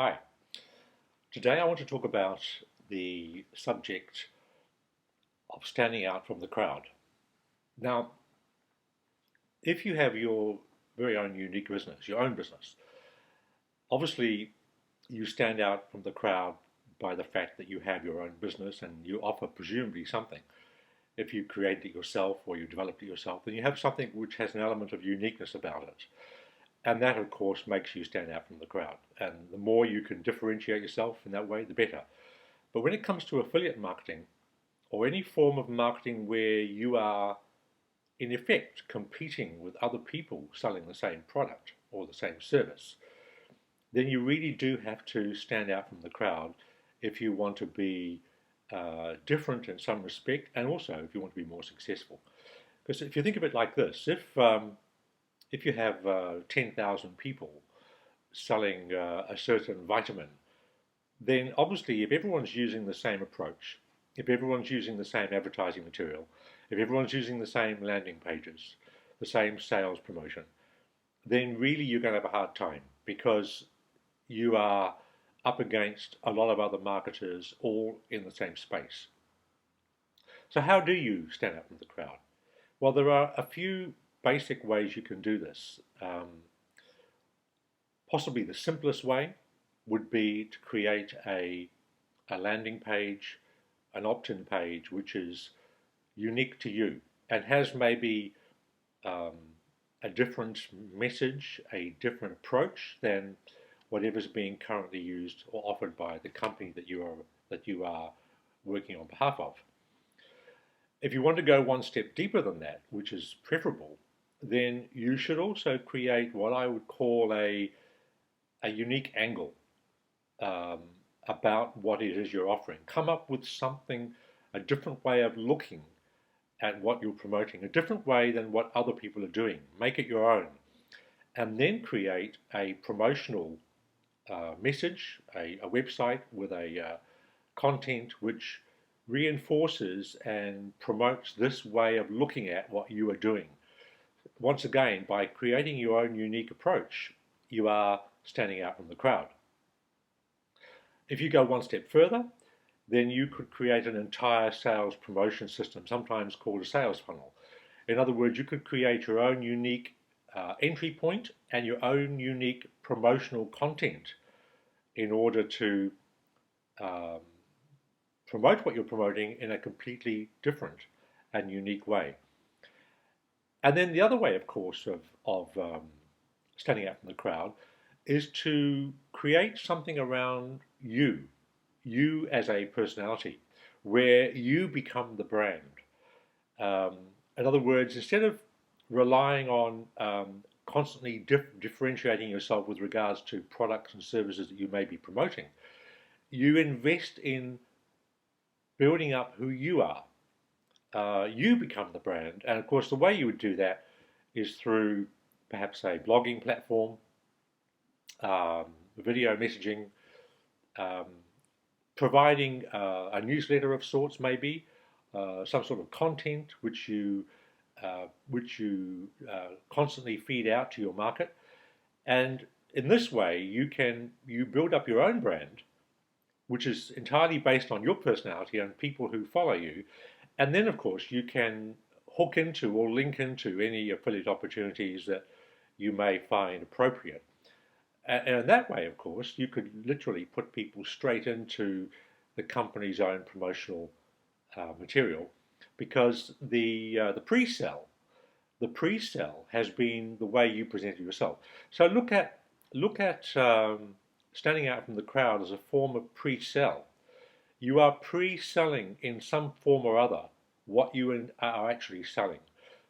Hi. Today I want to talk about the subject of standing out from the crowd. Now, if you have your very own unique business, your own business, obviously you stand out from the crowd by the fact that you have your own business and you offer presumably something. If you create it yourself or you developed it yourself, then you have something which has an element of uniqueness about it. And that, of course, makes you stand out from the crowd. And the more you can differentiate yourself in that way, the better. But when it comes to affiliate marketing or any form of marketing where you are in effect competing with other people selling the same product or the same service, then you really do have to stand out from the crowd if you want to be different in some respect, and also if you want to be more successful. Because if you think of it like this, if you have 10,000 people selling a certain vitamin, then obviously if everyone's using the same approach, if everyone's using the same advertising material, if everyone's using the same landing pages, the same sales promotion, then really you're going to have a hard time because you are up against a lot of other marketers all in the same space. So how do you stand out from the crowd? Well, there are a few basic ways you can do this. Possibly the simplest way would be to create a landing page, an opt-in page, which is unique to you and has maybe um, a different message, a different approach than whatever's being currently used or offered by the company that you are working on behalf of. If you want to go one step deeper than that, which is preferable, then you should also create what I would call a unique angle um, about what it is you're offering. Come up with something, a different way of looking at what you're promoting, a different way than what other people are doing. Make it your own. And then create a promotional message, a website with a content which reinforces and promotes this way of looking at what you are doing. Once again, by creating your own unique approach, you are standing out from the crowd. If you go one step further, then you could create an entire sales promotion system, sometimes called a sales funnel. In other words, you could create your own unique entry point and your own unique promotional content in order to um, promote what you're promoting in a completely different and unique way. And then the other way, of course, of standing out from the crowd is to create something around you as a personality, where you become the brand. Um, in other words, instead of relying on constantly differentiating yourself with regards to products and services that you may be promoting, you invest in building up who you are. You become the brand, and of course, the way you would do that is through perhaps a blogging platform, um, video messaging, um, providing a newsletter of sorts, maybe some sort of content which you constantly feed out to your market, and in this way you build up your own brand, which is entirely based on your personality and people who follow you, and then of course you can hook into or link into any affiliate opportunities that you may find appropriate. And in that way, of course, you could literally put people straight into the company's own promotional material, because the pre-sell has been the way you presented yourself. So look at standing out from the crowd as a form of pre-sell. You are pre-selling in some form or other what you are actually selling.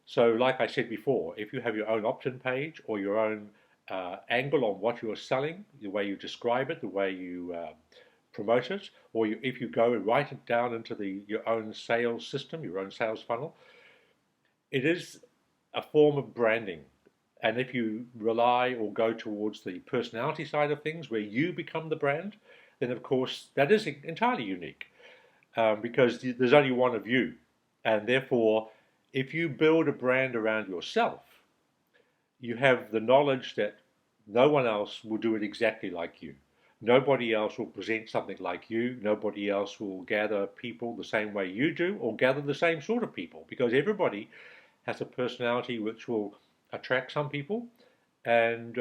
So, like I said before, if you have your own opt-in page or your own angle on what you're selling, the way you describe it, the way you promote it, or if you go and write it down into your own sales system, your own sales funnel, it is a form of branding. And if you rely or go towards the personality side of things, where you become the brand, then of course that is entirely unique, because there's only one of you. And therefore, if you build a brand around yourself, you have the knowledge that no one else will do it exactly like you. Nobody else will present something like you. Nobody else will gather people the same way you do or gather the same sort of people, because everybody has a personality which will attract some people and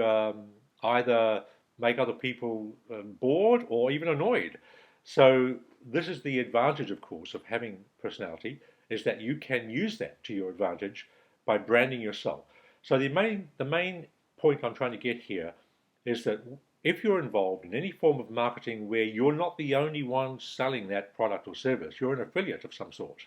either make other people bored or even annoyed. So this is the advantage, of course, of having personality, is that you can use that to your advantage by branding yourself. So the main point I'm trying to get here is that if you're involved in any form of marketing where you're not the only one selling that product or service, you're an affiliate of some sort,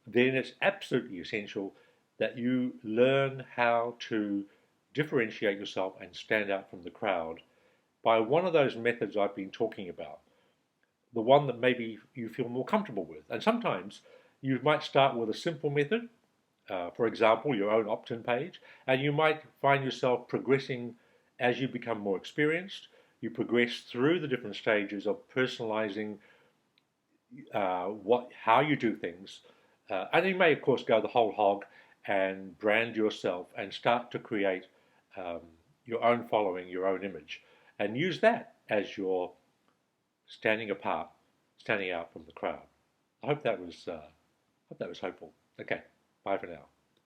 then it's absolutely essential that you learn how to differentiate yourself and stand out from the crowd by one of those methods I've been talking about, the one that maybe you feel more comfortable with. And sometimes you might start with a simple method, for example, your own opt-in page, and you might find yourself progressing as you become more experienced. You progress through the different stages of personalizing how you do things, and you may, of course, go the whole hog and brand yourself and start to create um, your own following, your own image, and use that as your standing apart, standing out from the crowd. I hope that was hopeful. Okay, bye for now.